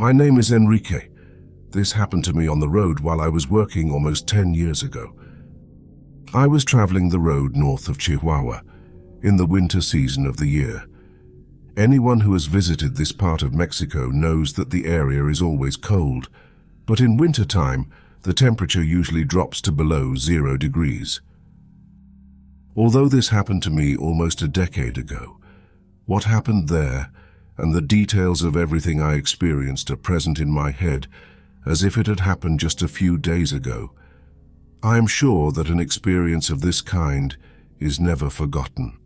My name is Enrique. This happened to me on the road while I was working almost 10 years ago. I was traveling the road north of Chihuahua in the winter season of the year. Anyone who has visited this part of Mexico knows that the area is always cold, but in wintertime, the temperature usually drops to below 0 degrees. Although this happened to me almost a decade ago, what happened there and the details of everything I experienced are present in my head as if it had happened just a few days ago. I am sure that an experience of this kind is never forgotten.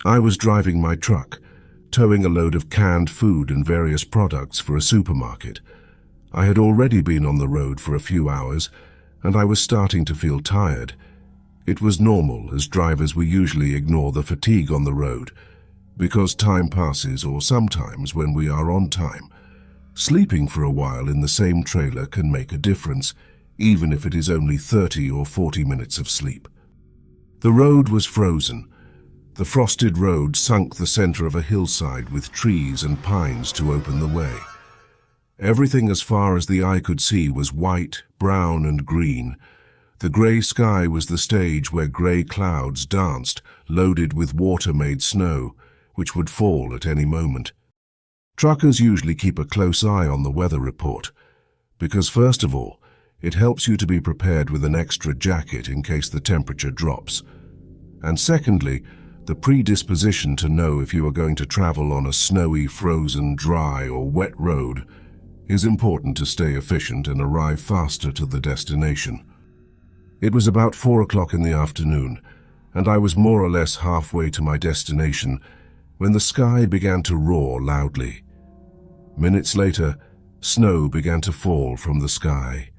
I was driving my truck, towing a load of canned food and various products for a supermarket. I had already been on the road for a few hours, and I was starting to feel tired. It was normal, as drivers we usually ignore the fatigue on the road, because time passes, or sometimes when we are on time. Sleeping for a while in the same trailer can make a difference, even if it is only 30 or 40 minutes of sleep. The road was frozen. The frosted road sunk the center of a hillside with trees and pines to open the way. Everything as far as the eye could see was white, brown, and green. The gray sky was the stage where gray clouds danced, loaded with water-made snow, which would fall at any moment. Truckers usually keep a close eye on the weather report, because first of all, it helps you to be prepared with an extra jacket in case the temperature drops. And secondly, the predisposition to know if you are going to travel on a snowy, frozen, dry, or wet road is important to stay efficient and arrive faster to the destination. It was about 4 o'clock in the afternoon, and I was more or less halfway to my destination when the sky began to roar loudly. Minutes later, snow began to fall from the sky.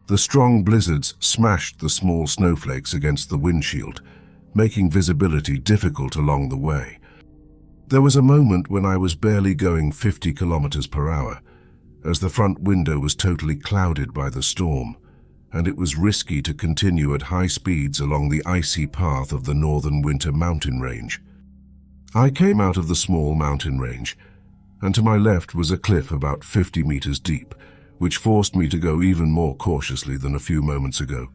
The strong blizzards smashed the small snowflakes against the windshield, making visibility difficult along the way. There was a moment when I was barely going 50 kilometers per hour, as the front window was totally clouded by the storm, and it was risky to continue at high speeds along the icy path of the northern winter mountain range. I came out of the small mountain range, and to my left was a cliff about 50 meters deep, which forced me to go even more cautiously than a few moments ago.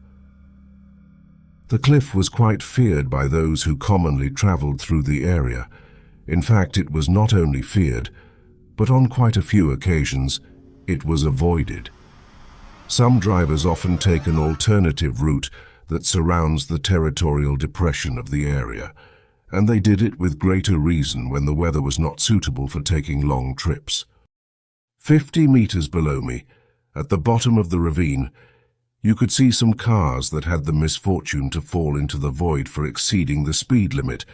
The cliff was quite feared by those who commonly traveled through the area. In fact, it was not only feared, but on quite a few occasions, it was avoided. Some drivers often take an alternative route that surrounds the territorial depression of the area, and they did it with greater reason when the weather was not suitable for taking long trips. 50 meters below me, at the bottom of the ravine, you could see some cars that had the misfortune to fall into the void for exceeding the speed limit,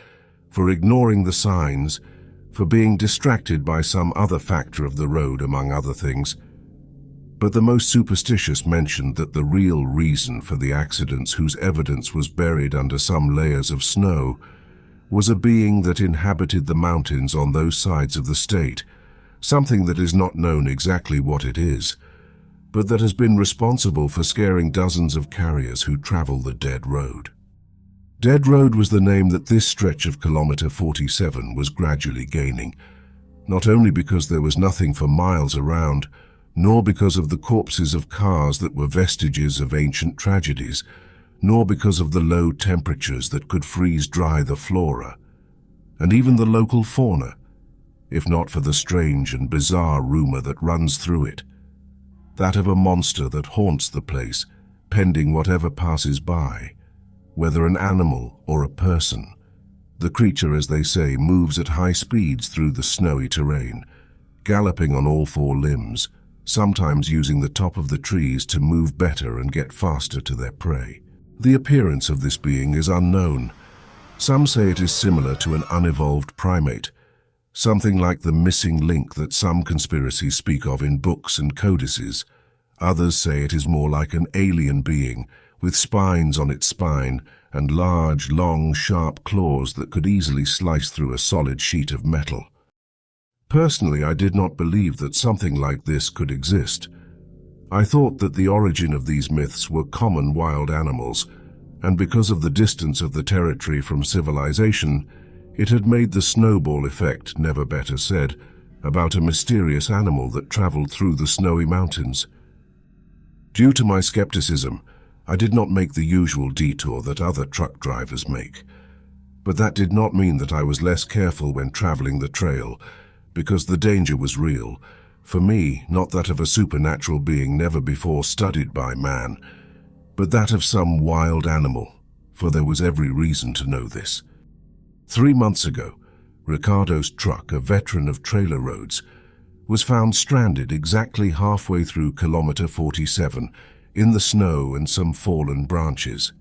for ignoring the signs, for being distracted by some other factor of the road, among other things. But the most superstitious mentioned that the real reason for the accidents, whose evidence was buried under some layers of snow, was a being that inhabited the mountains on those sides of the state, something that is not known exactly what it is, but that has been responsible for scaring dozens of carriers who travel the Dead Road. Dead Road was the name that this stretch of kilometer 47 was gradually gaining, not only because there was nothing for miles around, nor because of the corpses of cars that were vestiges of ancient tragedies, nor because of the low temperatures that could freeze dry the flora, and even the local fauna, if not for the strange and bizarre rumor that runs through it, that of a monster that haunts the place, pending whatever passes by, whether an animal or a person. The creature, as they say, moves at high speeds through the snowy terrain, galloping on all 4 limbs, sometimes using the top of the trees to move better and get faster to their prey. The appearance of this being is unknown. Some say it is similar to an unevolved primate, something like the missing link that some conspiracies speak of in books and codices. Others say it is more like an alien being, with spines on its spine and large, long, sharp claws that could easily slice through a solid sheet of metal. Personally, I did not believe that something like this could exist. I thought that the origin of these myths were common wild animals, and because of the distance of the territory from civilization, it had made the snowball effect, never better said, about a mysterious animal that traveled through the snowy mountains. Due to my skepticism, I did not make the usual detour that other truck drivers make. But that did not mean that I was less careful when traveling the trail, because the danger was real. For me, not that of a supernatural being never before studied by man, but that of some wild animal, for there was every reason to know this. 3 months ago, Ricardo's truck, a veteran of trailer roads, was found stranded exactly halfway through kilometer 47 in the snow and some fallen branches.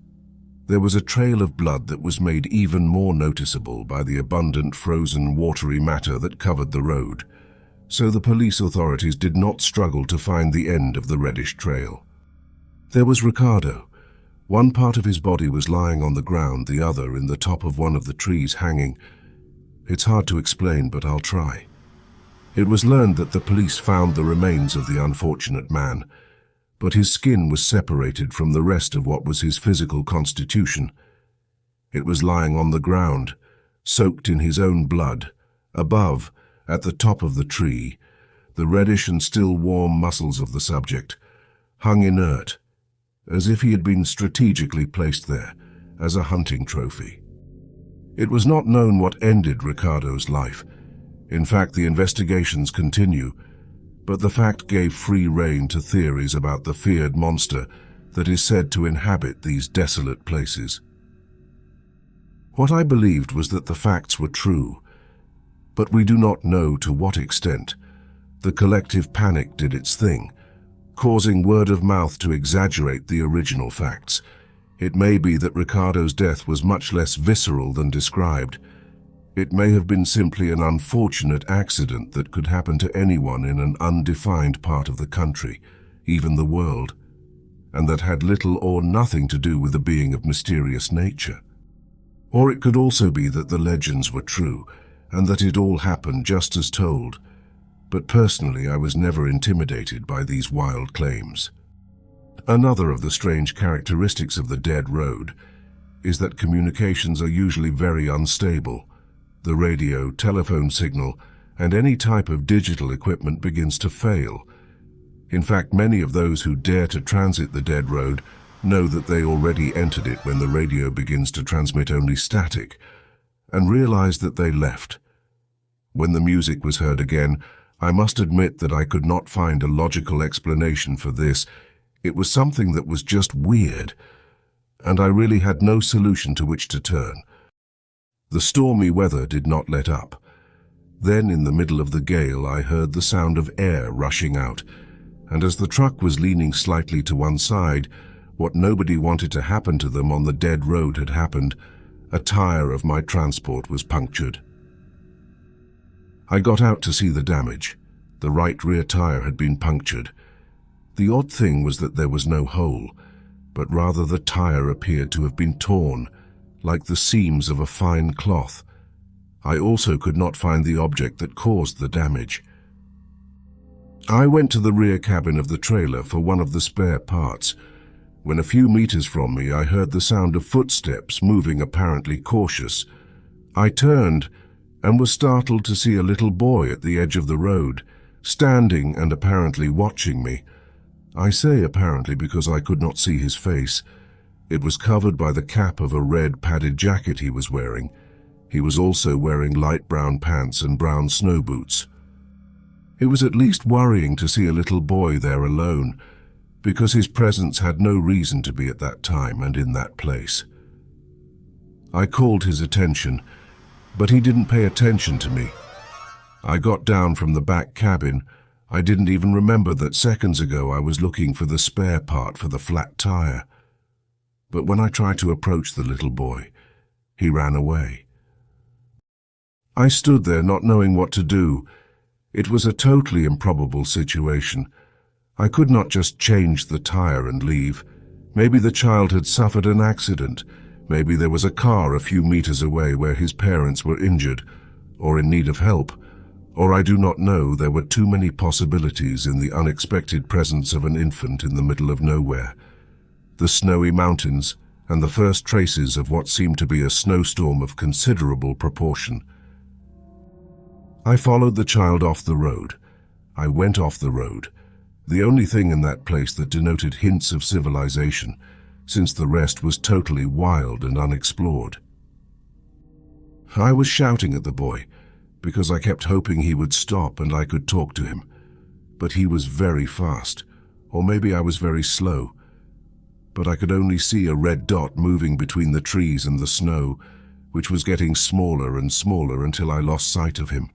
There was a trail of blood that was made even more noticeable by the abundant frozen watery matter that covered the road, so the police authorities did not struggle to find the end of the reddish trail. There was Ricardo. One part of his body was lying on the ground, the other in the top of one of the trees hanging. It's hard to explain, but I'll try. It was learned that the police found the remains of the unfortunate man, but his skin was separated from the rest of what was his physical constitution. It was lying on the ground, soaked in his own blood. Above, at the top of the tree, the reddish and still warm muscles of the subject hung inert, as if he had been strategically placed there as a hunting trophy. It was not known what ended Ricardo's life. In fact, the investigations continue, but the fact gave free rein to theories about the feared monster that is said to inhabit these desolate places. What I believed was that the facts were true, but we do not know to what extent. The collective panic did its thing, causing word of mouth to exaggerate the original facts. It may be that Ricardo's death was much less visceral than described. It may have been simply an unfortunate accident that could happen to anyone in an undefined part of the country, even the world, and that had little or nothing to do with a being of mysterious nature. Or it could also be that the legends were true, and that it all happened just as told. But personally, I was never intimidated by these wild claims. Another of the strange characteristics of the dead road is that communications are usually very unstable. The radio, telephone signal, and any type of digital equipment begins to fail. In fact, many of those who dare to transit the dead road know that they already entered it when the radio begins to transmit only static, and realize that they left. When the music was heard again, I must admit that I could not find a logical explanation for this. It was something that was just weird, and I really had no solution to which to turn. The stormy weather did not let up. Then, in the middle of the gale, I heard the sound of air rushing out, and as the truck was leaning slightly to one side, what nobody wanted to happen to them on the dead road had happened. A tire of my transport was punctured. I got out to see the damage. The right rear tire had been punctured. The odd thing was that there was no hole, but rather the tire appeared to have been torn, like the seams of a fine cloth. I also could not find the object that caused the damage. I went to the rear cabin of the trailer for one of the spare parts. When a few meters from me, I heard the sound of footsteps moving, apparently cautious. I turned and was startled to see a little boy at the edge of the road, standing and apparently watching me. I say apparently because I could not see his face. It was covered by the cap of a red padded jacket he was wearing. He was also wearing light brown pants and brown snow boots. It was at least worrying to see a little boy there alone, because his presence had no reason to be at that time and in that place. I called his attention, but he didn't pay attention to me. I got down from the back cabin. I didn't even remember that seconds ago I was looking for the spare part for the flat tire. But when I tried to approach the little boy, he ran away. I stood there not knowing what to do. It was a totally improbable situation. I could not just change the tire and leave. Maybe the child had suffered an accident. Maybe there was a car a few meters away where his parents were injured or in need of help. Or I do not know. There were too many possibilities in the unexpected presence of an infant in the middle of nowhere. The snowy mountains and the first traces of what seemed to be a snowstorm of considerable proportion. I followed the child off the road. I went off the road, the only thing in that place that denoted hints of civilization, since the rest was totally wild and unexplored. I was shouting at the boy, because I kept hoping he would stop and I could talk to him. But he was very fast, or maybe I was very slow. But I could only see a red dot moving between the trees and the snow, which was getting smaller and smaller until I lost sight of him.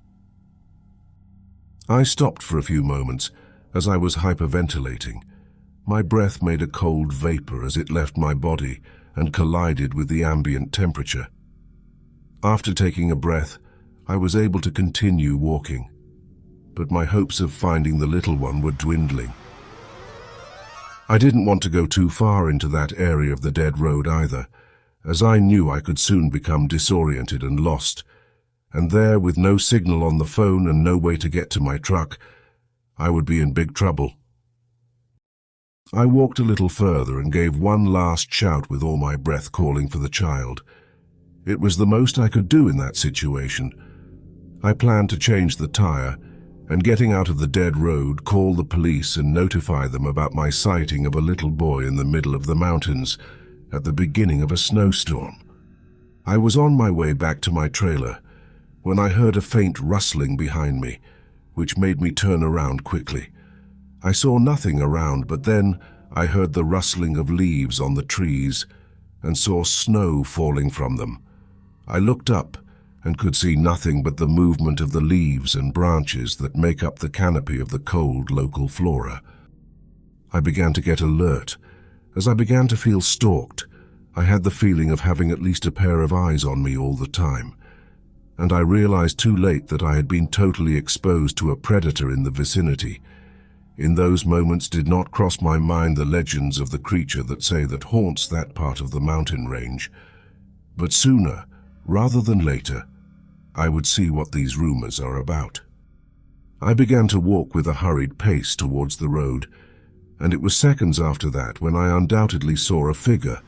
I stopped for a few moments as I was hyperventilating. My breath made a cold vapor as it left my body and collided with the ambient temperature. After taking a breath, I was able to continue walking, but my hopes of finding the little one were dwindling. I didn't want to go too far into that area of the dead road either, as I knew I could soon become disoriented and lost, and there, with no signal on the phone and no way to get to my truck, I would be in big trouble. I walked a little further and gave one last shout with all my breath, calling for the child. It was the most I could do in that situation. I planned to change the tire, and getting out of the dead road, call the police and notify them about my sighting of a little boy in the middle of the mountains at the beginning of a snowstorm. I was on my way back to my trailer when I heard a faint rustling behind me, which made me turn around quickly. I saw nothing around, but then I heard the rustling of leaves on the trees and saw snow falling from them. I looked up and could see nothing but the movement of the leaves and branches that make up the canopy of the cold local flora. I began to get alert. As I began to feel stalked, I had the feeling of having at least a pair of eyes on me all the time, and I realized too late that I had been totally exposed to a predator in the vicinity. In those moments did not cross my mind the legends of the creature that say that haunts that part of the mountain range. But sooner, rather than later, I would see what these rumors are about. I began to walk with a hurried pace towards the road, and it was seconds after that when I undoubtedly saw a figure,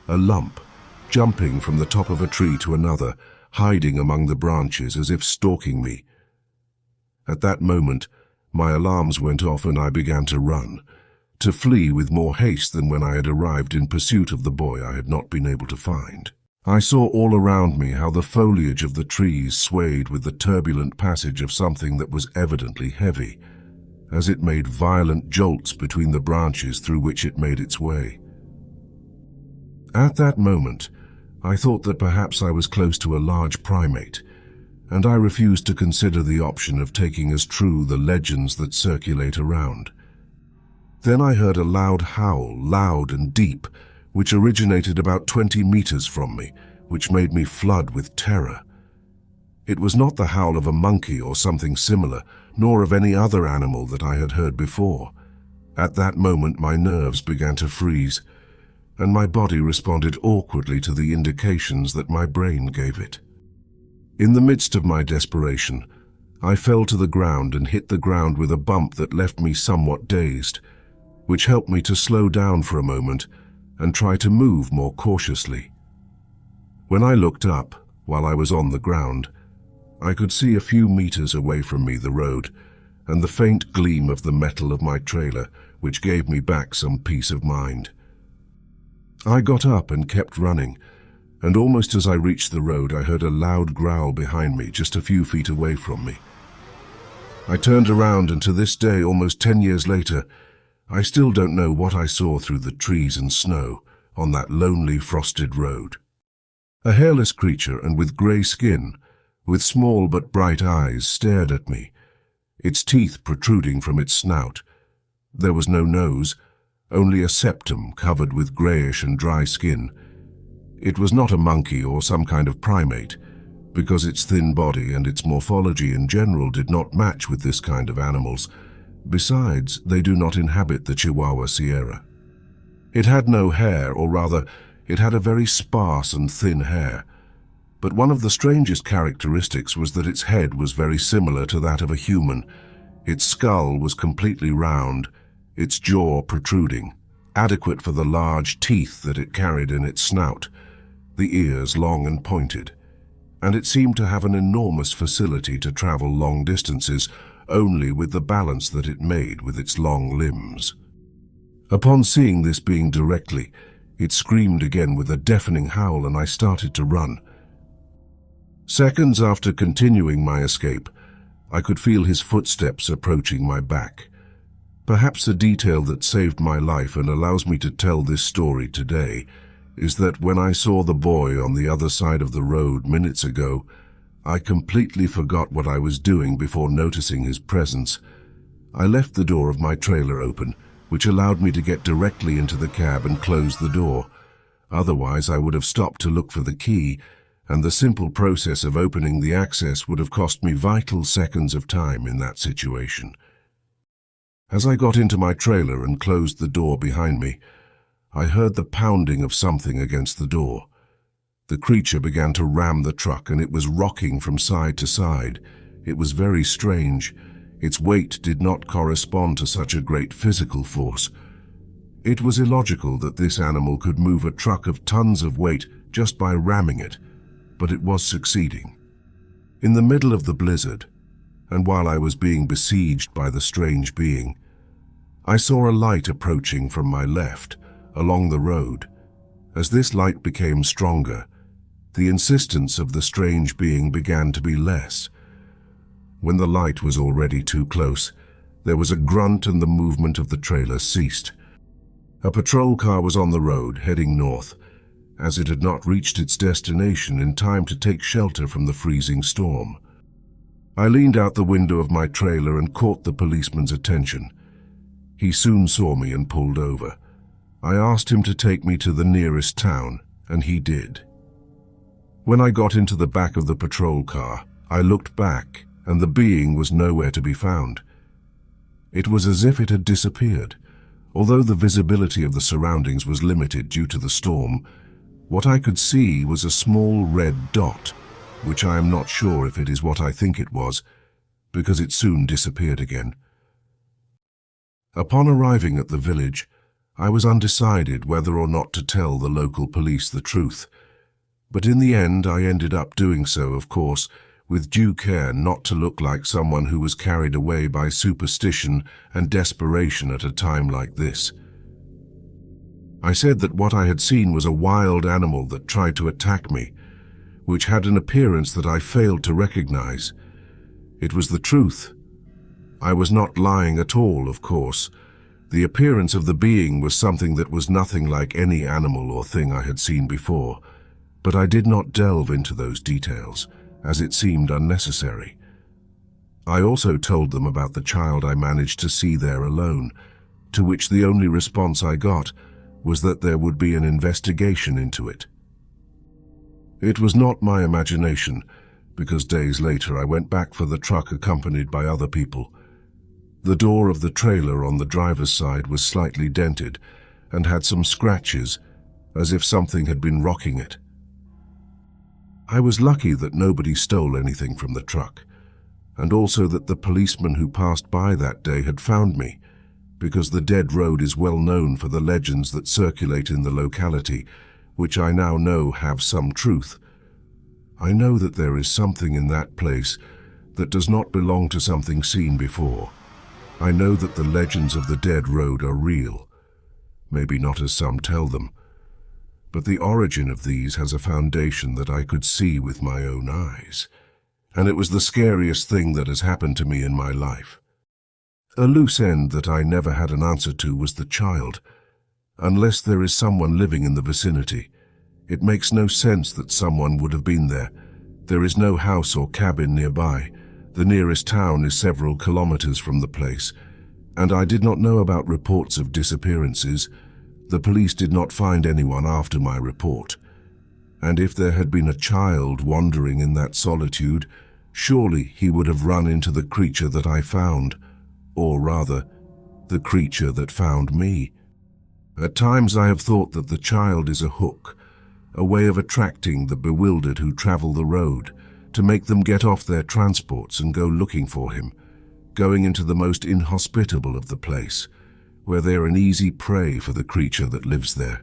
a lump, jumping from the top of a tree to another, hiding among the branches as if stalking me. At that moment, my alarms went off and I began to run, to flee with more haste than when I had arrived in pursuit of the boy I had not been able to find. I saw all around me how the foliage of the trees swayed with the turbulent passage of something that was evidently heavy, as it made violent jolts between the branches through which it made its way. At that moment, I thought that perhaps I was close to a large primate, and I refused to consider the option of taking as true the legends that circulate around. Then I heard a loud howl, loud and deep, which originated about 20 meters from me, which made me flood with terror. It was not the howl of a monkey or something similar, nor of any other animal that I had heard before. At that moment my nerves began to freeze, and my body responded awkwardly to the indications that my brain gave it. In the midst of my desperation, I fell to the ground and hit the ground with a bump that left me somewhat dazed, which helped me to slow down for a moment and try to move more cautiously. When I looked up, while I was on the ground, I could see a few meters away from me the road and the faint gleam of the metal of my trailer, which gave me back some peace of mind. I got up and kept running, and almost as I reached the road, I heard a loud growl behind me just a few feet away from me. I turned around, and to this day, almost 10 years later, I still don't know what I saw through the trees and snow on that lonely frosted road. A hairless creature and with grey skin, with small but bright eyes, stared at me, its teeth protruding from its snout. There was no nose, only a septum covered with greyish and dry skin. It was not a monkey or some kind of primate, because its thin body and its morphology in general did not match with this kind of animals. Besides, they do not inhabit the Chihuahua Sierra. It had no hair, or rather, it had a very sparse and thin hair. But one of the strangest characteristics was that its head was very similar to that of a human. Its skull was completely round, its jaw protruding, adequate for the large teeth that it carried in its snout, the ears long and pointed. and it seemed to have an enormous facility to travel long distances only with the balance that it made with its long limbs. Upon seeing this being directly, it screamed again with a deafening howl, and I started to run. Seconds after continuing my escape, I could feel his footsteps approaching my back. Perhaps a detail that saved my life and allows me to tell this story today is that when I saw the boy on the other side of the road minutes ago, I completely forgot what I was doing before noticing his presence. I left the door of my trailer open, which allowed me to get directly into the cab and close the door. Otherwise, I would have stopped to look for the key, and the simple process of opening the access would have cost me vital seconds of time in that situation. As I got into my trailer and closed the door behind me, I heard the pounding of something against the door. The creature began to ram the truck, and it was rocking from side to side. It was very strange. Its weight did not correspond to such a great physical force. It was illogical that this animal could move a truck of tons of weight just by ramming it, but it was succeeding. In the middle of the blizzard, and while I was being besieged by the strange being, I saw a light approaching from my left, along the road. As this light became stronger, the insistence of the strange being began to be less. When the light was already too close, there was a grunt and the movement of the trailer ceased. A patrol car was on the road, heading north, as it had not reached its destination in time to take shelter from the freezing storm. I leaned out the window of my trailer and caught the policeman's attention. He soon saw me and pulled over. I asked him to take me to the nearest town, and he did. When I got into the back of the patrol car, I looked back, and the being was nowhere to be found. It was as if it had disappeared. Although the visibility of the surroundings was limited due to the storm, what I could see was a small red dot, which I am not sure if it is what I think it was, because it soon disappeared again. Upon arriving at the village, I was undecided whether or not to tell the local police the truth, but in the end I ended up doing so, of course, with due care not to look like someone who was carried away by superstition and desperation at a time like this. I said that what I had seen was a wild animal that tried to attack me, which had an appearance that I failed to recognize. It was the truth. I was not lying at all, of course. The appearance of the being was something that was nothing like any animal or thing I had seen before, but I did not delve into those details, as it seemed unnecessary. I also told them about the child I managed to see there alone, to which the only response I got was that there would be an investigation into it. It was not my imagination, because days later I went back for the truck accompanied by other people. The door of the trailer on the driver's side was slightly dented and had some scratches, as if something had been rocking it. I was lucky that nobody stole anything from the truck, and also that the policeman who passed by that day had found me, because the dead road is well known for the legends that circulate in the locality, which I now know have some truth. I know that there is something in that place that does not belong to something seen before. I know that the legends of the dead road are real, maybe not as some tell them, but the origin of these has a foundation that I could see with my own eyes, and it was the scariest thing that has happened to me in my life. A loose end that I never had an answer to was the child. Unless there is someone living in the vicinity, it makes no sense that someone would have been there. There is no house or cabin nearby. The nearest town is several kilometers from the place, and I did not know about reports of disappearances. The police did not find anyone after my report. And if there had been a child wandering in that solitude, surely he would have run into the creature that I found, or rather, the creature that found me. At times I have thought that the child is a hook, a way of attracting the bewildered who travel the road, to make them get off their transports and go looking for him, going into the most inhospitable of the place, where they are an easy prey for the creature that lives there.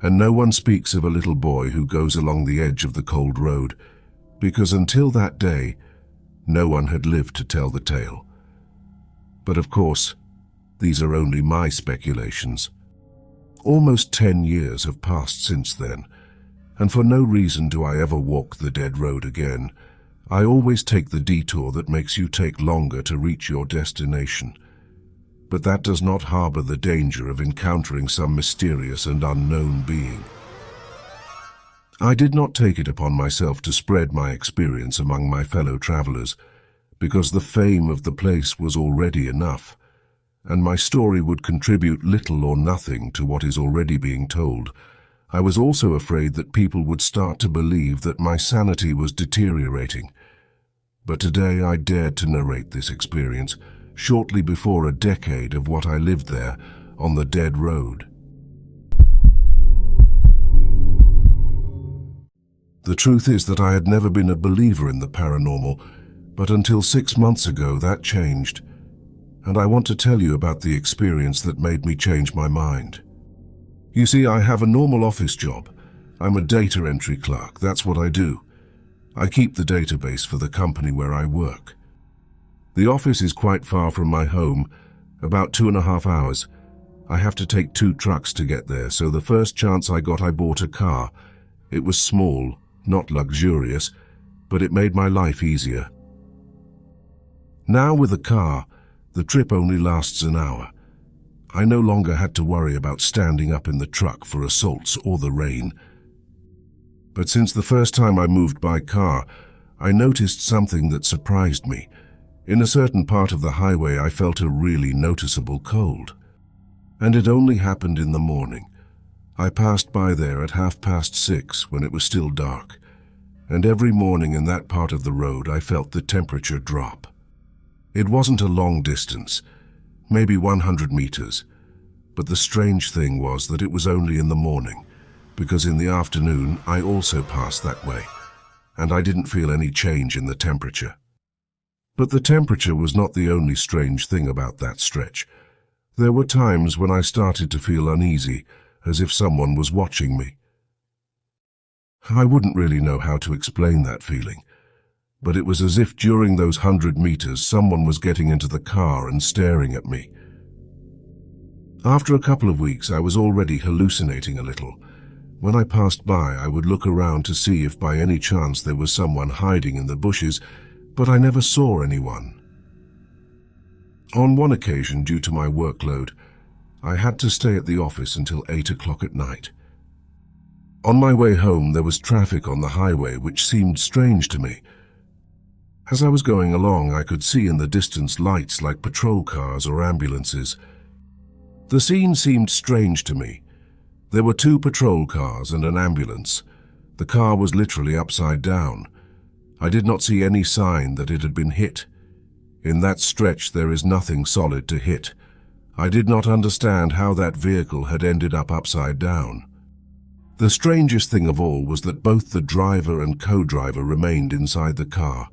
And no one speaks of a little boy who goes along the edge of the cold road, because until that day, no one had lived to tell the tale. But of course, these are only my speculations. Almost 10 years have passed since then, and for no reason do I ever walk the dead road again. I always take the detour that makes you take longer to reach your destination. But that does not harbor the danger of encountering some mysterious and unknown being. I did not take it upon myself to spread my experience among my fellow travelers, because the fame of the place was already enough, and my story would contribute little or nothing to what is already being told. I was also afraid that people would start to believe that my sanity was deteriorating. But today I dared to narrate this experience, shortly before a decade of what I lived there on the dead road. The truth is that I had never been a believer in the paranormal, but until 6 months ago that changed. And I want to tell you about the experience that made me change my mind. You see, I have a normal office job. I'm a data entry clerk, that's what I do. I keep the database for the company where I work. The office is quite far from my home, about 2.5 hours. I have to take 2 trucks to get there, so the first chance I got I bought a car. It was small, not luxurious, but it made my life easier. Now with a car, the trip only lasts an hour. I no longer had to worry about standing up in the truck for assaults or the rain. But since the first time I moved by car, I noticed something that surprised me. In a certain part of the highway, I felt a really noticeable cold. And it only happened in the morning. I passed by there at 6:30 when it was still dark. And every morning in that part of the road, I felt the temperature drop. It wasn't a long distance, maybe 100 meters. But the strange thing was that it was only in the morning, because in the afternoon I also passed that way, and I didn't feel any change in the temperature. But the temperature was not the only strange thing about that stretch. There were times when I started to feel uneasy, as if someone was watching me. I wouldn't really know how to explain that feeling, but it was as if during those 100 meters someone was getting into the car and staring at me. After a couple of weeks, I was already hallucinating a little. When I passed by, I would look around to see if by any chance there was someone hiding in the bushes, but I never saw anyone. On one occasion, due to my workload, I had to stay at the office until 8 o'clock at night. On my way home, there was traffic on the highway which seemed strange to me. As I was going along, I could see in the distance lights like patrol cars or ambulances. The scene seemed strange to me. There were 2 patrol cars and an ambulance. The car was literally upside down. I did not see any sign that it had been hit. In that stretch, there is nothing solid to hit. I did not understand how that vehicle had ended up upside down. The strangest thing of all was that both the driver and co-driver remained inside the car,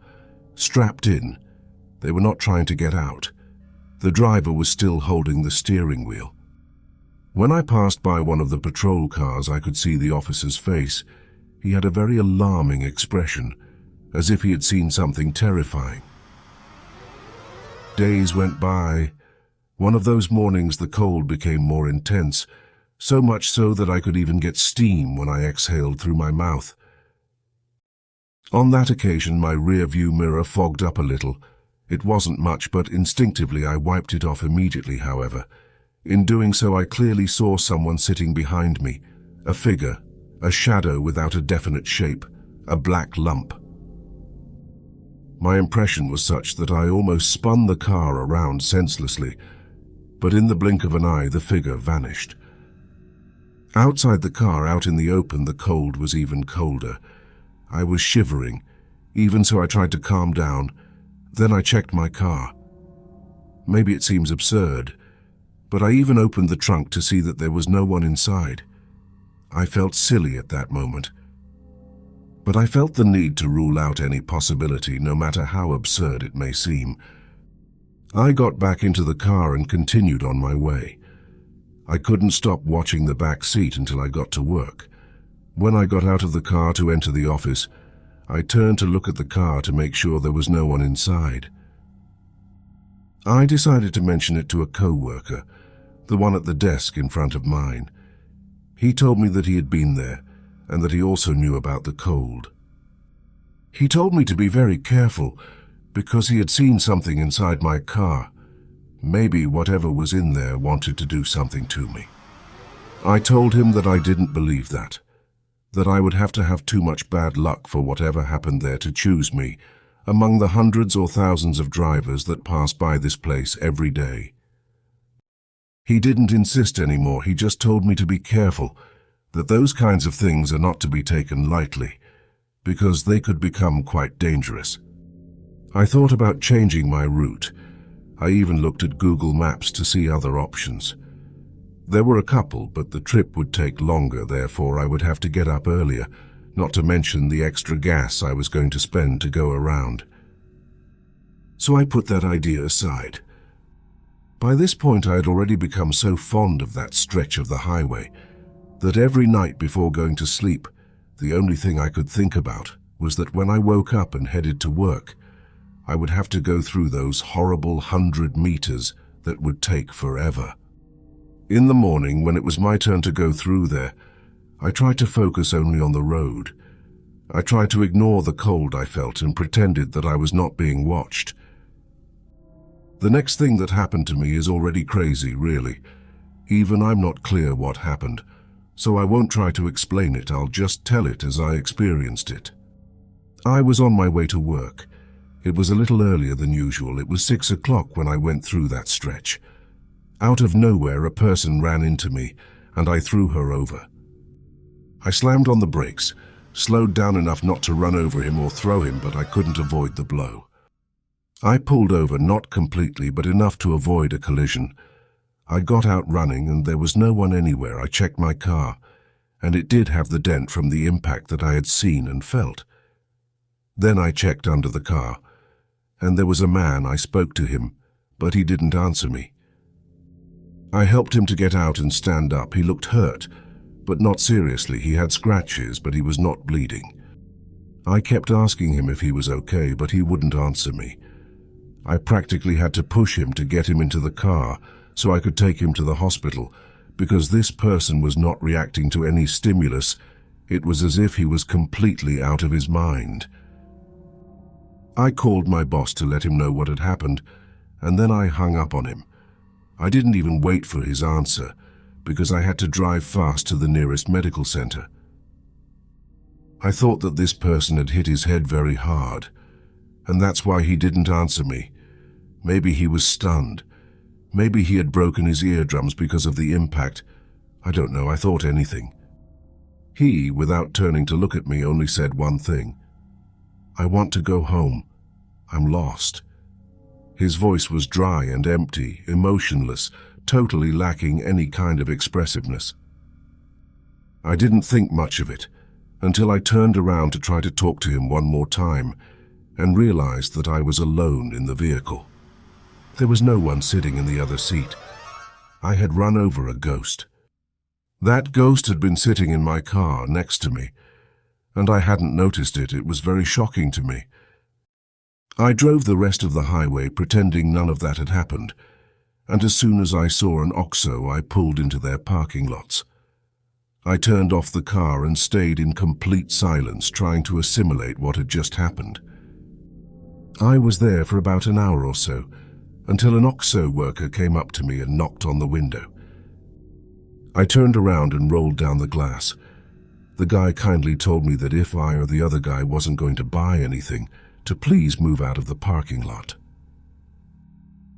strapped in. They were not trying to get out. The driver was still holding the steering wheel. When I passed by one of the patrol cars, I could see the officer's face. He had a very alarming expression, as if he had seen something terrifying. Days went by. One of those mornings the cold became more intense, so much so that I could even get steam when I exhaled through my mouth. On that occasion, my rear-view mirror fogged up a little. It wasn't much, but instinctively I wiped it off immediately, however. In doing so, I clearly saw someone sitting behind me, a figure, a shadow without a definite shape, a black lump. My impression was such that I almost spun the car around senselessly, but in the blink of an eye, the figure vanished. Outside the car, out in the open, the cold was even colder. I was shivering. Even so, I tried to calm down. Then I checked my car. Maybe it seems absurd, but I even opened the trunk to see that there was no one inside. I felt silly at that moment, but I felt the need to rule out any possibility, no matter how absurd it may seem. I got back into the car and continued on my way. I couldn't stop watching the back seat until I got to work. When I got out of the car to enter the office, I turned to look at the car to make sure there was no one inside. I decided to mention it to a co-worker, the one at the desk in front of mine. He told me that he had been there and that he also knew about the cold. He told me to be very careful because he had seen something inside my car. Maybe whatever was in there wanted to do something to me. I told him that I didn't believe that I would have to have too much bad luck for whatever happened there to choose me among the hundreds or thousands of drivers that pass by this place every day. He didn't insist anymore. He just told me to be careful, that those kinds of things are not to be taken lightly, because they could become quite dangerous. I thought about changing my route. I even looked at Google Maps to see other options. There were a couple, but the trip would take longer, therefore I would have to get up earlier, not to mention the extra gas I was going to spend to go around. So I put that idea aside. By this point I had already become so fond of that stretch of the highway that every night before going to sleep, the only thing I could think about was that when I woke up and headed to work, I would have to go through those horrible 100 meters that would take forever. In the morning, when it was my turn to go through there, I tried to focus only on the road. I tried to ignore the cold I felt and pretended that I was not being watched. The next thing that happened to me is already crazy, really. Even I'm not clear what happened, so I won't try to explain it. I'll just tell it as I experienced it. I was on my way to work. It was a little earlier than usual. It was 6 o'clock when I went through that stretch. Out of nowhere, a person ran into me, and I threw her over. I slammed on the brakes, slowed down enough not to run over him or throw him, but I couldn't avoid the blow. I pulled over, not completely, but enough to avoid a collision. I got out running, and there was no one anywhere. I checked my car, and it did have the dent from the impact that I had seen and felt. Then I checked under the car, and there was a man. I spoke to him, but he didn't answer me. I helped him to get out and stand up. He looked hurt, but not seriously. He had scratches, but he was not bleeding. I kept asking him if he was okay, but he wouldn't answer me. I practically had to push him to get him into the car so I could take him to the hospital, because this person was not reacting to any stimulus. It was as if he was completely out of his mind. I called my boss to let him know what had happened, and then I hung up on him. I didn't even wait for his answer, because I had to drive fast to the nearest medical center. I thought that this person had hit his head very hard, and that's why he didn't answer me. Maybe he was stunned. Maybe he had broken his eardrums because of the impact. I don't know. I thought anything. He, without turning to look at me, only said one thing. "I want to go home. I'm lost." His voice was dry and empty, emotionless, totally lacking any kind of expressiveness. I didn't think much of it until I turned around to try to talk to him one more time and realized that I was alone in the vehicle. There was no one sitting in the other seat. I had run over a ghost. That ghost had been sitting in my car next to me, and I hadn't noticed it. It was very shocking to me. I drove the rest of the highway pretending none of that had happened, and as soon as I saw an OXO, I pulled into their parking lots. I turned off the car and stayed in complete silence, trying to assimilate what had just happened. I was there for about an hour or so, until an OXO worker came up to me and knocked on the window. I turned around and rolled down the glass. The guy kindly told me that if I or the other guy wasn't going to buy anything, to please move out of the parking lot.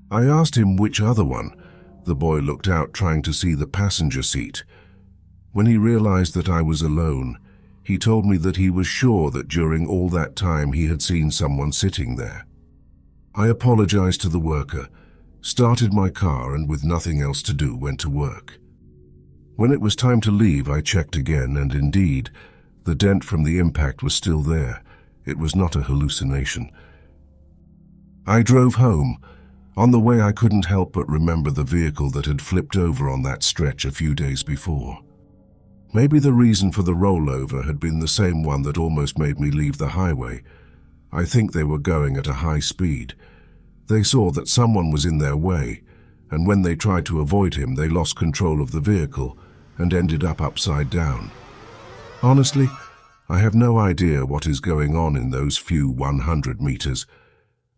I asked him which other one. The boy looked out, trying to see the passenger seat. When he realized that I was alone, he told me that he was sure that during all that time he had seen someone sitting there. I apologized to the worker, started my car, and with nothing else to do, went to work. When it was time to leave, I checked again, and indeed, the dent from the impact was still there. It was not a hallucination. I drove home. On the way, I couldn't help but remember the vehicle that had flipped over on that stretch a few days before. Maybe the reason for the rollover had been the same one that almost made me leave the highway. I think they were going at a high speed. They saw that someone was in their way, and when they tried to avoid him, they lost control of the vehicle and ended up upside down. Honestly, I have no idea what is going on in those few 100 meters.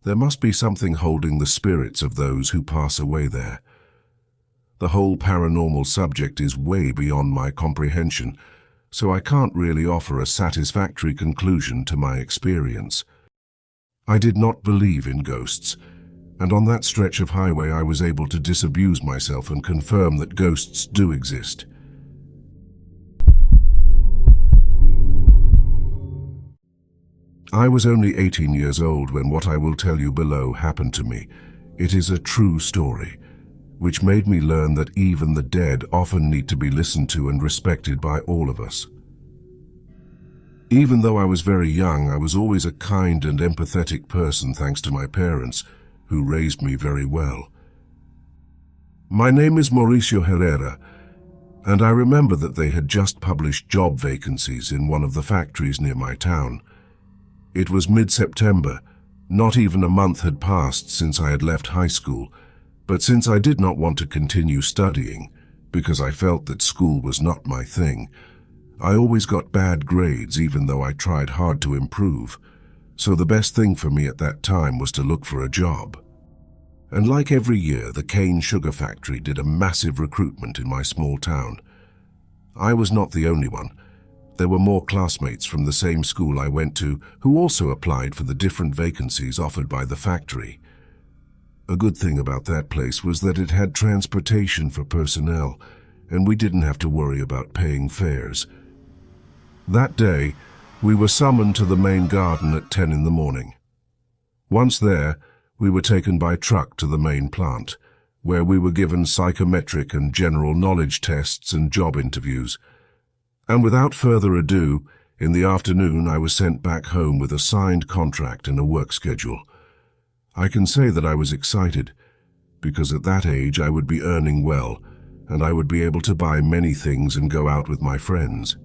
There must be something holding the spirits of those who pass away there. The whole paranormal subject is way beyond my comprehension, so I can't really offer a satisfactory conclusion to my experience. I did not believe in ghosts, and on that stretch of highway I was able to disabuse myself and confirm that ghosts do exist. I was only 18 years old when what I will tell you below happened to me. It is a true story, which made me learn that even the dead often need to be listened to and respected by all of us. Even though I was very young, I was always a kind and empathetic person thanks to my parents, who raised me very well. My name is Mauricio Herrera, and I remember that they had just published job vacancies in one of the factories near my town. It was mid-September. Not even a month had passed since I had left high school, but since I did not want to continue studying, because I felt that school was not my thing, I always got bad grades even though I tried hard to improve, so the best thing for me at that time was to look for a job. And like every year, the cane sugar factory did a massive recruitment in my small town. I was not the only one. There were more classmates from the same school I went to who also applied for the different vacancies offered by the factory. A good thing about that place was that it had transportation for personnel, and we didn't have to worry about paying fares. That day, we were summoned to the main garden at 10 in the morning. Once there, we were taken by truck to the main plant, where we were given psychometric and general knowledge tests and job interviews. And without further ado, in the afternoon I was sent back home with a signed contract and a work schedule. I can say that I was excited, because at that age I would be earning well, and I would be able to buy many things and go out with my friends.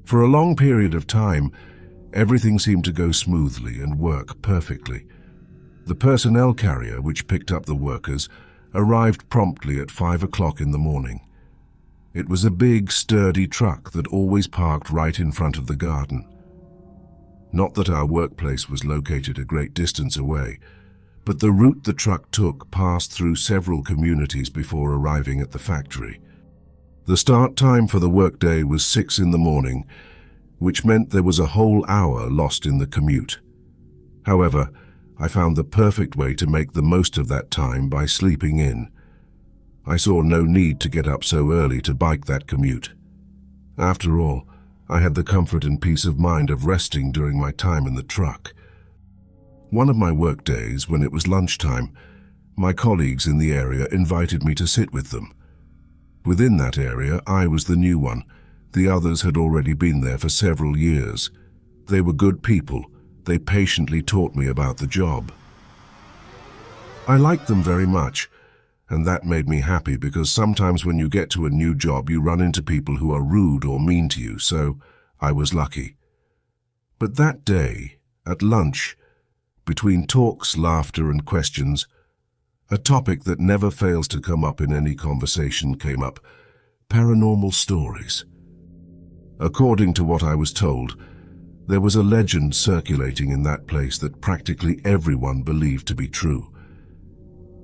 For a long period of time, everything seemed to go smoothly and work perfectly. The personnel carrier, which picked up the workers, arrived promptly at 5 o'clock in the morning. It was a big, sturdy truck that always parked right in front of the garden. Not that our workplace was located a great distance away, but the route the truck took passed through several communities before arriving at the factory. The start time for the workday was 6 in the morning, which meant there was a whole hour lost in the commute. However, I found the perfect way to make the most of that time by sleeping in. I saw no need to get up so early to bike that commute. After all, I had the comfort and peace of mind of resting during my time in the truck. One of my work days, when it was lunchtime, my colleagues in the area invited me to sit with them. Within that area, I was the new one. The others had already been there for several years. They were good people. They patiently taught me about the job. I liked them very much, and that made me happy because sometimes when you get to a new job, you run into people who are rude or mean to you, so I was lucky. But that day, at lunch, between talks, laughter, and questions, a topic that never fails to come up in any conversation came up: paranormal stories. According to what I was told, there was a legend circulating in that place that practically everyone believed to be true.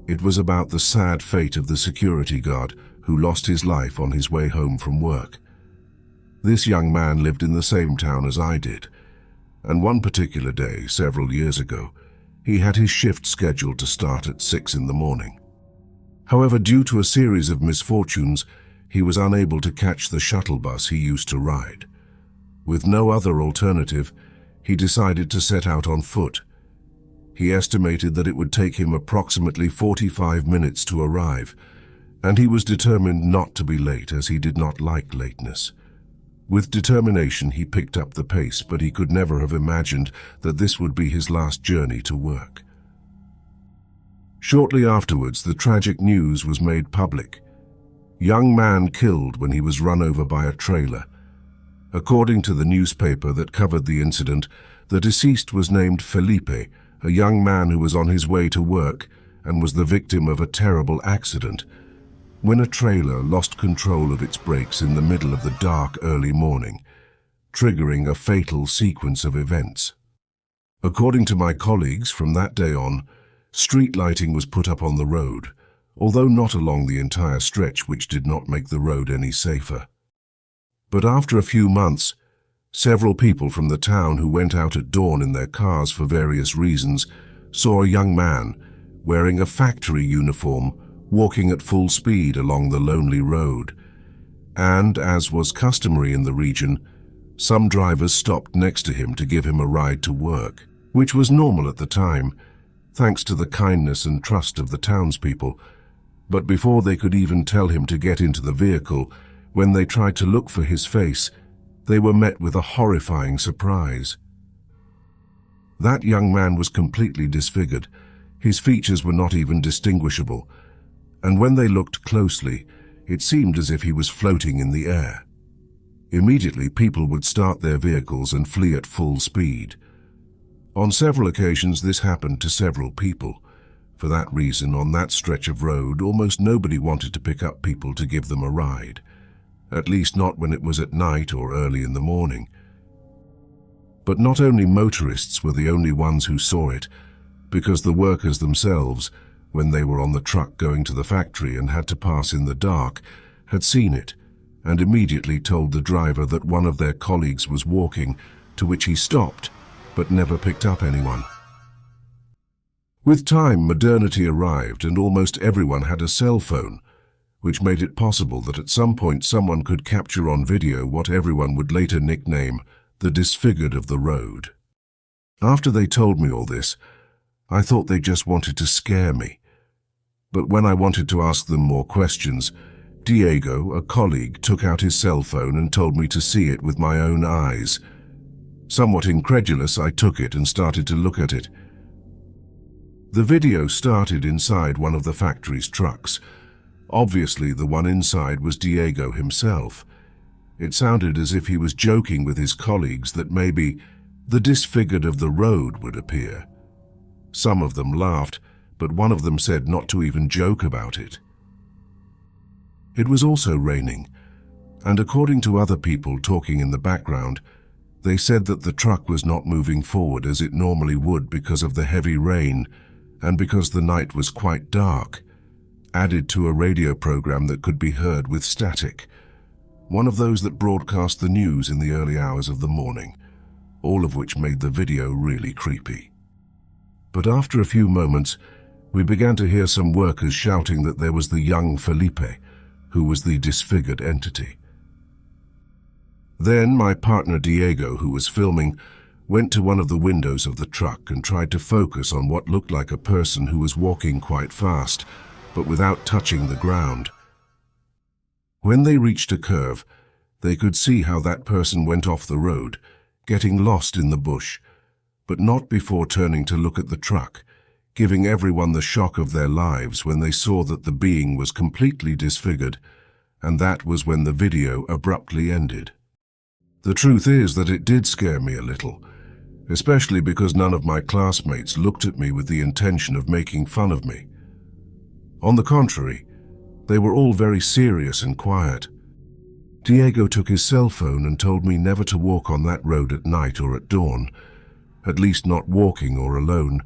It was about the sad fate of the security guard who lost his life on his way home from work. This young man lived in the same town as I did, and one particular day, several years ago, he had his shift scheduled to start at 6 in the morning. However, due to a series of misfortunes, he was unable to catch the shuttle bus he used to ride. With no other alternative, he decided to set out on foot. He estimated that it would take him approximately 45 minutes to arrive, and he was determined not to be late as he did not like lateness. With determination, he picked up the pace, but he could never have imagined that this would be his last journey to work. Shortly afterwards, the tragic news was made public. Young man killed when he was run over by a trailer. According to the newspaper that covered the incident, the deceased was named Felipe, a young man who was on his way to work and was the victim of a terrible accident when a trailer lost control of its brakes in the middle of the dark early morning, triggering a fatal sequence of events. According to my colleagues, from that day on, street lighting was put up on the road, although not along the entire stretch, which did not make the road any safer. But after a few months, several people from the town who went out at dawn in their cars for various reasons saw a young man wearing a factory uniform walking at full speed along the lonely road. And, as was customary in the region, some drivers stopped next to him to give him a ride to work, which was normal at the time, thanks to the kindness and trust of the townspeople. But before they could even tell him to get into the vehicle, when they tried to look for his face, they were met with a horrifying surprise. That young man was completely disfigured. His features were not even distinguishable, and when they looked closely, it seemed as if he was floating in the air. Immediately, people would start their vehicles and flee at full speed. On several occasions, this happened to several people. For that reason, on that stretch of road, almost nobody wanted to pick up people to give them a ride. At least not when it was at night or early in the morning. But not only motorists were the only ones who saw it, because the workers themselves, when they were on the truck going to the factory and had to pass in the dark, had seen it, and immediately told the driver that one of their colleagues was walking, to which he stopped, but never picked up anyone. With time, modernity arrived, and almost everyone had a cell phone, which made it possible that at some point someone could capture on video what everyone would later nickname the disfigured of the road. After they told me all this, I thought they just wanted to scare me. But when I wanted to ask them more questions, Diego, a colleague, took out his cell phone and told me to see it with my own eyes. Somewhat incredulous, I took it and started to look at it. The video started inside one of the factory's trucks. Obviously, the one inside was Diego himself. It sounded as if he was joking with his colleagues that maybe the disfigured of the road would appear. Some of them laughed, but one of them said not to even joke about it. It was also raining, and according to other people talking in the background, they said that the truck was not moving forward as it normally would because of the heavy rain and because the night was quite dark, added to a radio program that could be heard with static, one of those that broadcast the news in the early hours of the morning, all of which made the video really creepy. But after a few moments, we began to hear some workers shouting that there was the young Felipe, who was the disfigured entity. Then my partner Diego, who was filming, went to one of the windows of the truck and tried to focus on what looked like a person who was walking quite fast, but without touching the ground. When they reached a curve, they could see how that person went off the road, getting lost in the bush, but not before turning to look at the truck, giving everyone the shock of their lives when they saw that the being was completely disfigured, and that was when the video abruptly ended. The truth is that it did scare me a little, especially because none of my classmates looked at me with the intention of making fun of me. On the contrary, they were all very serious and quiet. Diego took his cell phone and told me never to walk on that road at night or at dawn, at least not walking or alone.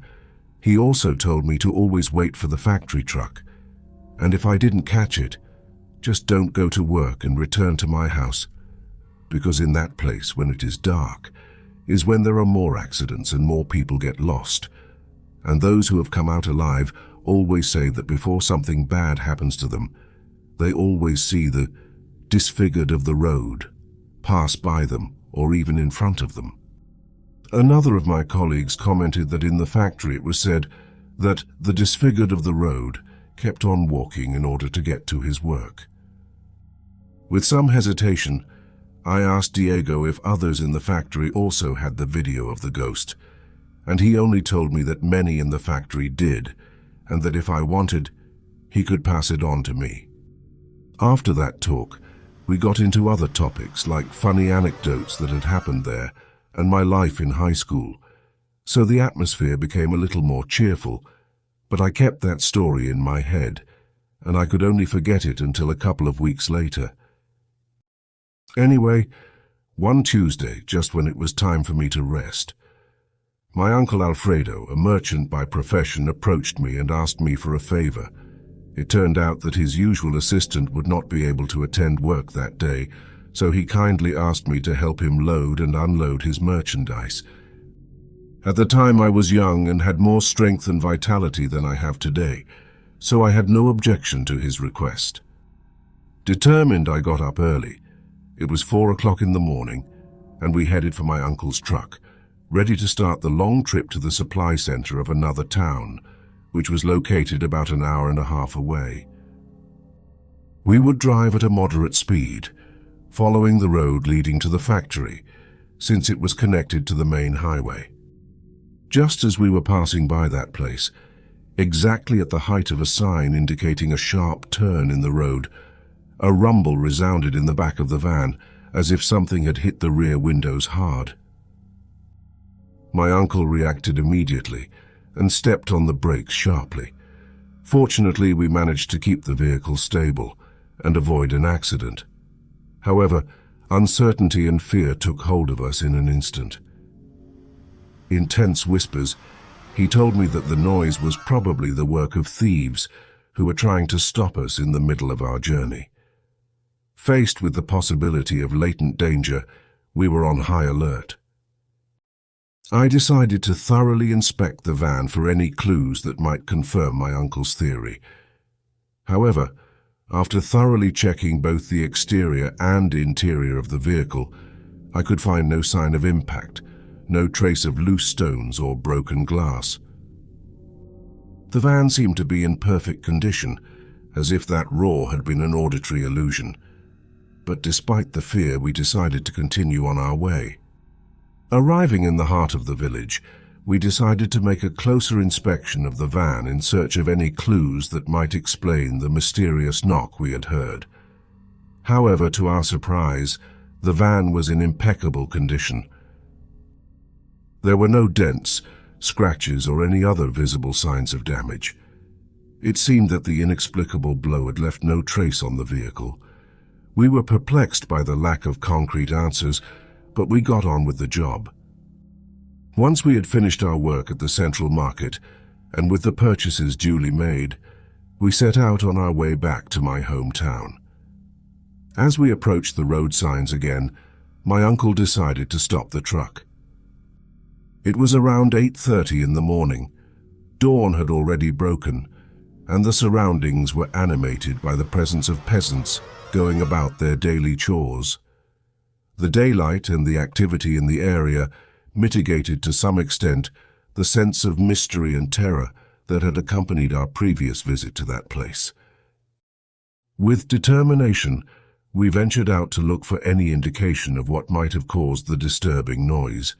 He also told me to always wait for the factory truck, and if I didn't catch it, just don't go to work and return to my house, because in that place, when it is dark, is when there are more accidents and more people get lost, and those who have come out alive always say that before something bad happens to them, they always see the disfigured of the road pass by them or even in front of them. Another of my colleagues commented that in the factory it was said that the disfigured of the road kept on walking in order to get to his work. With some hesitation, I asked Diego if others in the factory also had the video of the ghost, and he only told me that many in the factory did, and that if I wanted, he could pass it on to me. After that talk, we got into other topics like funny anecdotes that had happened there and my life in high school, so the atmosphere became a little more cheerful, but I kept that story in my head, and I could only forget it until a couple of weeks later. Anyway, one Tuesday, just when it was time for me to rest, my uncle Alfredo, a merchant by profession, approached me and asked me for a favor. It turned out that his usual assistant would not be able to attend work that day, so he kindly asked me to help him load and unload his merchandise. At the time I was young and had more strength and vitality than I have today, so I had no objection to his request. Determined, I got up early. It was 4 o'clock in the morning, and we headed for my uncle's truck, ready to start the long trip to the supply center of another town, which was located about an hour and a half away. We would drive at a moderate speed, following the road leading to the factory, since it was connected to the main highway. Just as we were passing by that place, exactly at the height of a sign indicating a sharp turn in the road, a rumble resounded in the back of the van, as if something had hit the rear windows hard. My uncle reacted immediately and stepped on the brakes sharply. Fortunately, we managed to keep the vehicle stable and avoid an accident. However, uncertainty and fear took hold of us in an instant. In tense whispers, he told me that the noise was probably the work of thieves who were trying to stop us in the middle of our journey. Faced with the possibility of latent danger, we were on high alert. I decided to thoroughly inspect the van for any clues that might confirm my uncle's theory. However, after thoroughly checking both the exterior and interior of the vehicle, I could find no sign of impact, no trace of loose stones or broken glass. The van seemed to be in perfect condition, as if that roar had been an auditory illusion. But despite the fear, we decided to continue on our way. Arriving in the heart of the village, we decided to make a closer inspection of the van in search of any clues that might explain the mysterious knock we had heard. However, to our surprise, the van was in impeccable condition. There were no dents, scratches, or any other visible signs of damage. It seemed that the inexplicable blow had left no trace on the vehicle. We were perplexed by the lack of concrete answers, but we got on with the job. Once we had finished our work at the central market, and with the purchases duly made, we set out on our way back to my hometown. As we approached the road signs again, my uncle decided to stop the truck. It was around 8:30 in the morning. Dawn had already broken, and the surroundings were animated by the presence of peasants going about their daily chores. The daylight and the activity in the area mitigated to some extent the sense of mystery and terror that had accompanied our previous visit to that place. With determination, we ventured out to look for any indication of what might have caused the disturbing noise.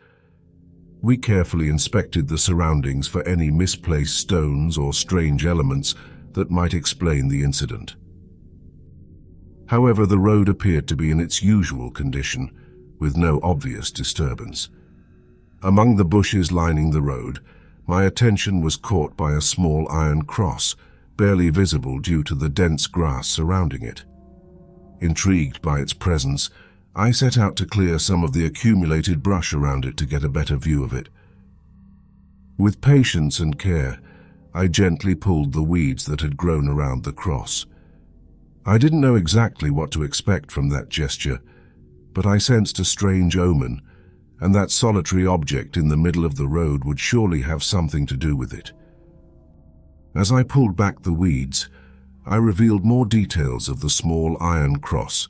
We carefully inspected the surroundings for any misplaced stones or strange elements that might explain the incident. However, the road appeared to be in its usual condition, with no obvious disturbance. Among the bushes lining the road, my attention was caught by a small iron cross, barely visible due to the dense grass surrounding it. Intrigued by its presence, I set out to clear some of the accumulated brush around it to get a better view of it. With patience and care, I gently pulled the weeds that had grown around the cross. I didn't know exactly what to expect from that gesture, but I sensed a strange omen, and that solitary object in the middle of the road would surely have something to do with it. As I pulled back the weeds, I revealed more details of the small iron cross,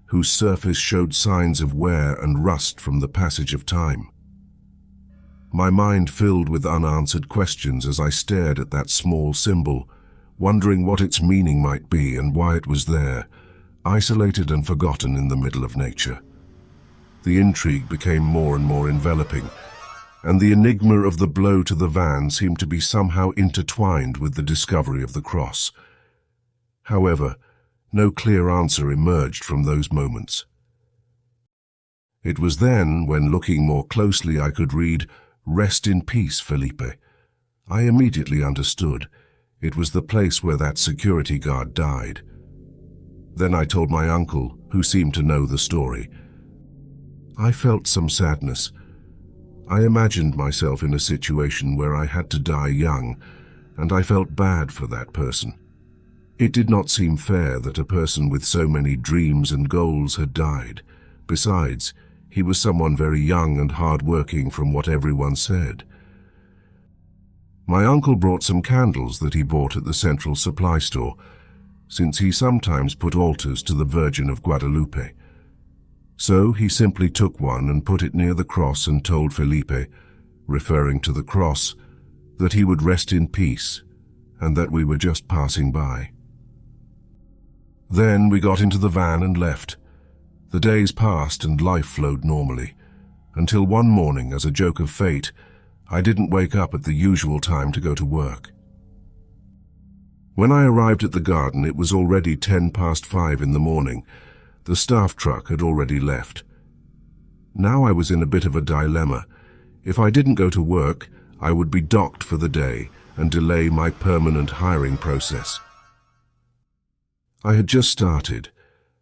whose surface showed signs of wear and rust from the passage of time. My mind filled with unanswered questions as I stared at that small symbol, wondering what its meaning might be and why it was there, isolated and forgotten in the middle of nature. The intrigue became more and more enveloping, and the enigma of the blow to the van seemed to be somehow intertwined with the discovery of the cross. However, No clear answer emerged from those moments. It was then, when looking more closely, I could read, "Rest in peace, Felipe." I immediately understood. It was the place where that security guard died. Then I told my uncle, who seemed to know the story. I felt some sadness. I imagined myself in a situation where I had to die young, and I felt bad for that person. It did not seem fair that a person with so many dreams and goals had died. Besides, he was someone very young and hard-working from what everyone said. My uncle brought some candles that he bought at the Central Supply Store, since he sometimes put altars to the Virgin of Guadalupe. So he simply took one and put it near the cross and told Felipe, referring to the cross, that he would rest in peace and that we were just passing by. Then we got into the van and left. The days passed and life flowed normally, until one morning, as a joke of fate, I didn't wake up at the usual time to go to work. When I arrived at the garden, it was already 5:10 in the morning. The staff truck had already left. Now I was in a bit of a dilemma. If I didn't go to work, I would be docked for the day and delay my permanent hiring process. I had just started,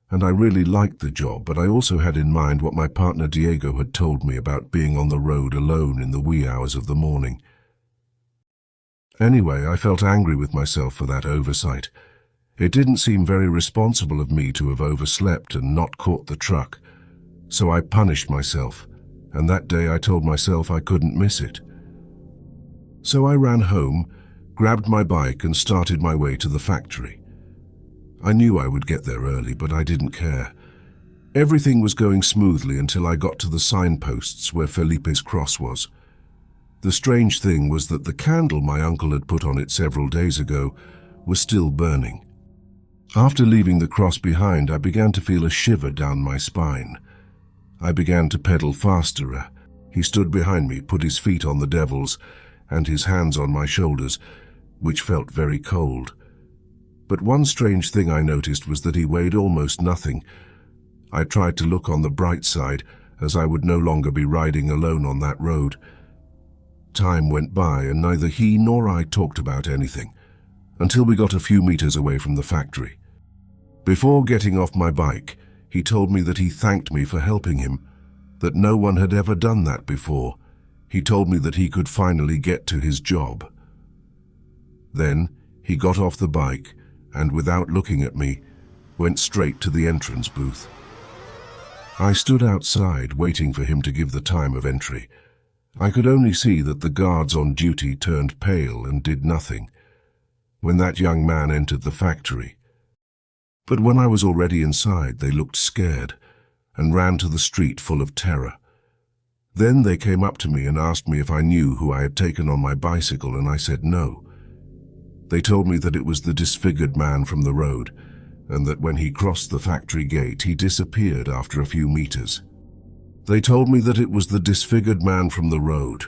and I really liked the job, but I also had in mind what my partner Diego had told me about being on the road alone in the wee hours of the morning. Anyway, I felt angry with myself for that oversight. It didn't seem very responsible of me to have overslept and not caught the truck, so I punished myself, and that day I told myself I couldn't miss it. So I ran home, grabbed my bike and started my way to the factory. I knew I would get there early, but I didn't care. Everything was going smoothly until I got to the signposts where Felipe's cross was. The strange thing was that the candle my uncle had put on it several days ago was still burning. After leaving the cross behind, I began to feel a shiver down my spine. I began to pedal faster. He stood behind me, put his feet on the devil's, and his hands on my shoulders, which felt very cold. But one strange thing I noticed was that he weighed almost nothing. I tried to look on the bright side, as I would no longer be riding alone on that road. Time went by, and neither he nor I talked about anything, until we got a few meters away from the factory. Before getting off my bike, he told me that he thanked me for helping him, that no one had ever done that before. He told me that he could finally get to his job. Then he got off the bike, and without looking at me, went straight to the entrance booth. I stood outside waiting for him to give the time of entry. I could only see that the guards on duty turned pale and did nothing when that young man entered the factory. But when I was already inside, they looked scared and ran to the street full of terror. Then they came up to me and asked me if I knew who I had taken on my bicycle, and I said no. They told me that it was the disfigured man from the road, and that when he crossed the factory gate, he disappeared after a few meters. They told me that it was the disfigured man from the road,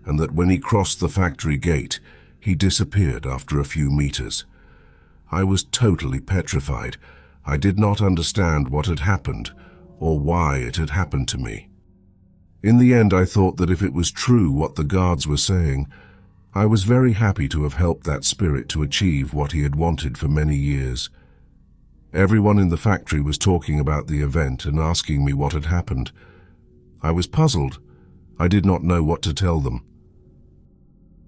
and that when he crossed the factory gate, he disappeared after a few meters. I was totally petrified. I did not understand what had happened, or why it had happened to me. In the end, I thought that if it was true what the guards were saying, I was very happy to have helped that spirit to achieve what he had wanted for many years. Everyone in the factory was talking about the event and asking me what had happened. I was puzzled. I did not know what to tell them.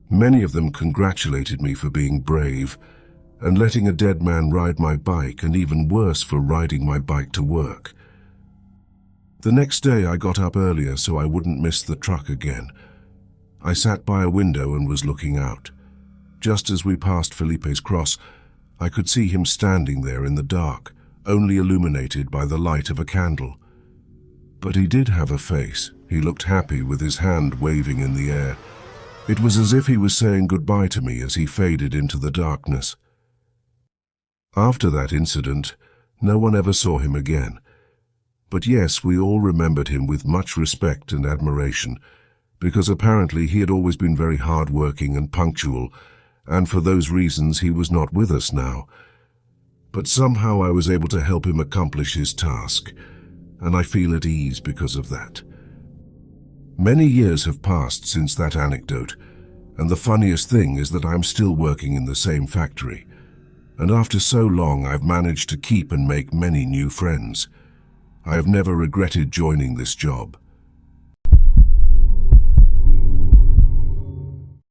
Many of them congratulated me for being brave and letting a dead man ride my bike, and even worse, for riding my bike to work. The next day I got up earlier so I wouldn't miss the truck again. I sat by a window and was looking out. Just as we passed Felipe's cross, I could see him standing there in the dark, only illuminated by the light of a candle. But he did have a face. He looked happy with his hand waving in the air. It was as if he was saying goodbye to me as he faded into the darkness. After that incident, no one ever saw him again. But yes, we all remembered him with much respect and admiration, because apparently he had always been very hard-working and punctual, and for those reasons he was not with us now. but somehow I was able to help him accomplish his task, and I feel at ease because of that. Many years have passed since that anecdote, and the funniest thing is that I'm still working in the same factory. And after so long, I've managed to keep and make many new friends. I have never regretted joining this job.